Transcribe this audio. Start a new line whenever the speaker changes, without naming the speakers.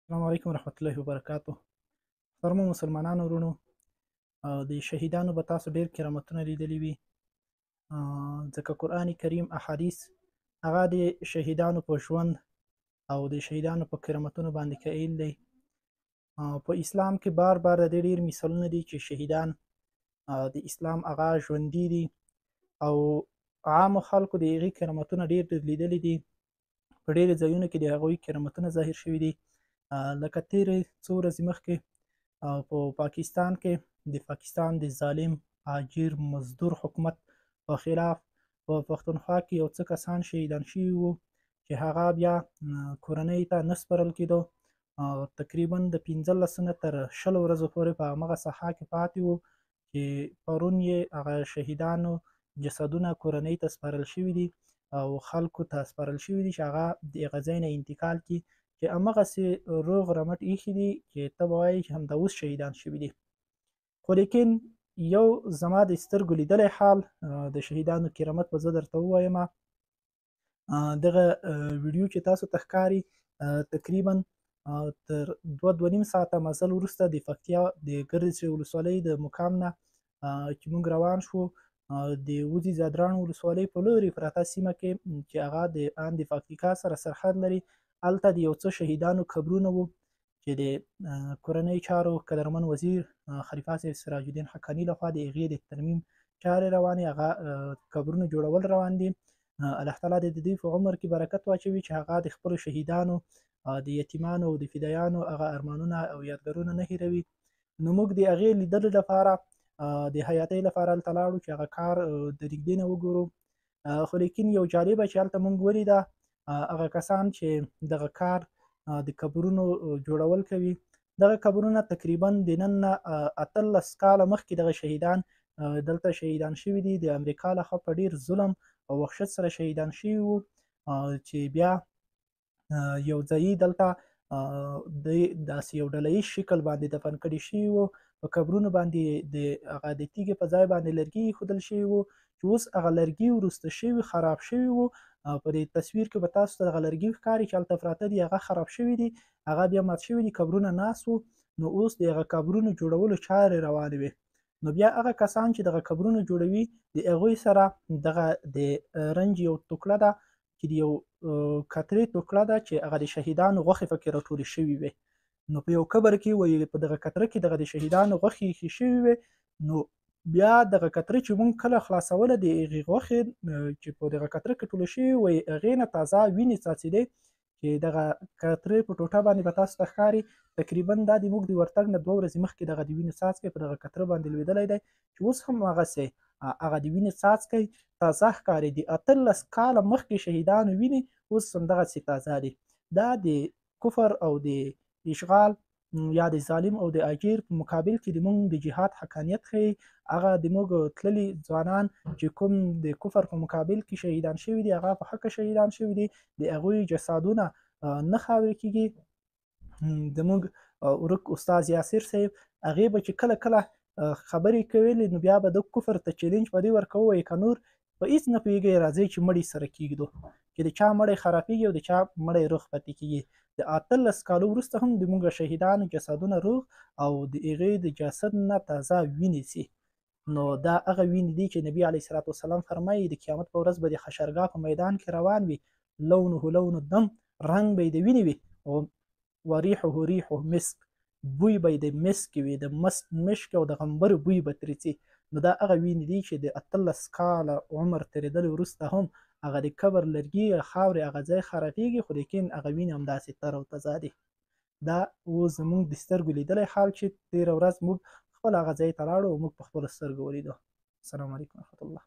السلام علیکم ورحمت الله وبرکاتو. محترمو مسلمانانو وروڼو، د شهیدانو به تاسو ډېر کرامتونه لیدلي وي، ځکه قرآن کریم احادیث هغه د شهیدانو په ژوند او د شهیدانو په کرامتونو باندې قایل دی. په اسلام کې بار بار د دې ډېر مثالونه دي چې شهیدان د اسلام هغه ژوندي دي او عامو خلکو د هغې کرامتونه ډېر لیدلي دي. په ډېرو ځایونو کې د هغوی کرامتونه ظاهر شوي دي. لکه تېرې څو ورځې مخکې په پاکستان کې د پاکستان د ظالم هاجر مزدور حکومت په خلاف په پښتونخوا کې یو څه کسان شهیدان شوي وو چې هغه بیا کورنۍ ته نه سپارل کېدو. تقریبا د 15 نه تر 20 ورځو پورې په همغه ساحه کې پاتې وو چې پرون یې هغه شهیدانو جسدونه کورنۍ ته سپارل شوي دي او خلکو ته سپارل شوي دي چې هغه د هغه ځای نه انتقال کړي چې همغسې روغ رمټ ایښي دي چې ته به وایې چې همدا اوس شهیدان شوي دي. خو لیکن یو زما د سترګو لیدلی حال د شهیدانو کرامت به زه درته ووایم. دغه ویډیو چې تاسو ته ښکاري تقریبا تر 2.5 ساعته مزل وروسته د پکتیا د ګردیز ولسوالۍ د مقام نه چې موږ روان شوو د وزې ځدراڼ ولسوالۍ په لورې پرته سیمه کې چې هغه د ان د پکتیکا سره سرحد لري، هلته د یو څه شهیدانو قبرونه وو چې د کورنۍ چارو قدرمن وزیر خلیفه صاحب سراج الدین حقاني لخوا د هغې د ترمیم چارې روانې، هغه قبرونه جوړول روان دي. الله تعالی د دوی په عمر کې برکت واچوي چې هغه د خپلو شهیدانو د یتیمانو او د فدایانو هغه ارمانونه او یادګارونه نه هیروي. نو موږ د هغې لیدلو لپاره د حیاتۍ لپاره هلته لاړو چې هغه کار د نږدې نه وګورو. خو لیکن یو جالبه چې هلته موږ ولیده هغه کسان چې دغه کار د قبرونو جوړول کوي، دغه قبرونه تقریبا د نن نه 18 کاله مخکې دغه شهیدان دلته شهیدان شوي دي. د امریکا لخوا په ډېر ظلم او وحشت سره شهیدان شوي وو چې بیا یو ځایي دلته داسې یو ډله ییز شکل باندې دفن کړي شوي وو. په قبرونو باندې د هغه د تیږې په ځای باندې لرګي ایښودل شوي وو چې اوس هغه لرګي وروسته شوي خراب شوي وو. په دې تصویر کې به تاسو ته دغه لرګي ښکاري چې هلته پراته دي، هغه خراب شوي دي، هغه بیا مات شوي دي، قبرونه ناست وو. نو اوس د هغه قبرونو جوړولو چارې روانې وې. نو بیا هغه کسان چې دغه قبرونه جوړوي د هغوی سره دغه د رنج یو ټوکړه ده چې د یو کترې ټوکړه ده چې هغه د شهیدانو غوښې پکې راټولې شوي وې. نو په یو قبر کې وایي په دغه کتره کې دغه د شهیدانو غوښې ایښې شوي وې. نو بیا دغه کتره چې موږ کله خلاصوله د هغې غوښې چې په دغه کتره کې ټولې شوي وایي هغې نه تازه وینې څاڅېدې چې دغه کترې په ټوټه باندې به تاسو ته ښکاري. تقریبا دا د موږ د ورتګ نه 2 ورځې مخکې دغه د وینې څاڅکی په دغه کتره باندې لوېدلی دی چې اوس هم هغسې هغه د وینې څاڅکی تازه ښکاري. د 18 کاله مخکې شهیدانو وینې اوس همدغسې تازه دي. دا د کفر او د اشغال یا د ظالم او د اجیر په مقابل کې د موږ د جهاد حقانیت ښیي. هغه د موږ تللي ځوانان چې کوم د کفر په مقابل کې شهیدان شوي دي، هغه په حقه شهیدان شوي دي، د هغوی جسادونه نه خاورې کېږي. زموږ ورک استاد یاسر صاحب هغې به چې کله کله خبرې کولې نو بیا به د کفر ته چیلنج په دې ورکوه وایي که نور په هېڅ نه پوهېږئ راځئ چې مړي سره کېږدو چې د چا مړی خرابېږي او د چا مړی روغ پاتې کېږي. د 18 کالو وروسته هم د موږ شهیدانو جسدونه روغ او د هغې د جسد نه تازه وینې سي. نو دا هغه وینې دي چې نبي علیه الصلاة والسلام فرمایي د قیامت په ورځ به د حشرګاه په میدان کې روان وي، لونه لون الدم، رنګ به یې د وینې وي، وریحه ریح مسک، بوی به یې د مسک وي، د مشک او د غنبرو بوی به ترې ځي. نو دا هغه وینې دي چې د 18 کاله عمر تېرېدلو وروسته هم هغه د قبر لرګي خاورې هغه ځای خرابېږي، خو لیکن هغه وینې همداسې تر او تازه دي. دا اوس زموږ د سترګو لیدلی حال چې تېره ورځ موږ خپل هغه ځای ته لاړو او موږ په خپلو سترګو ولیدو. السلام علیکم ورحمت الله.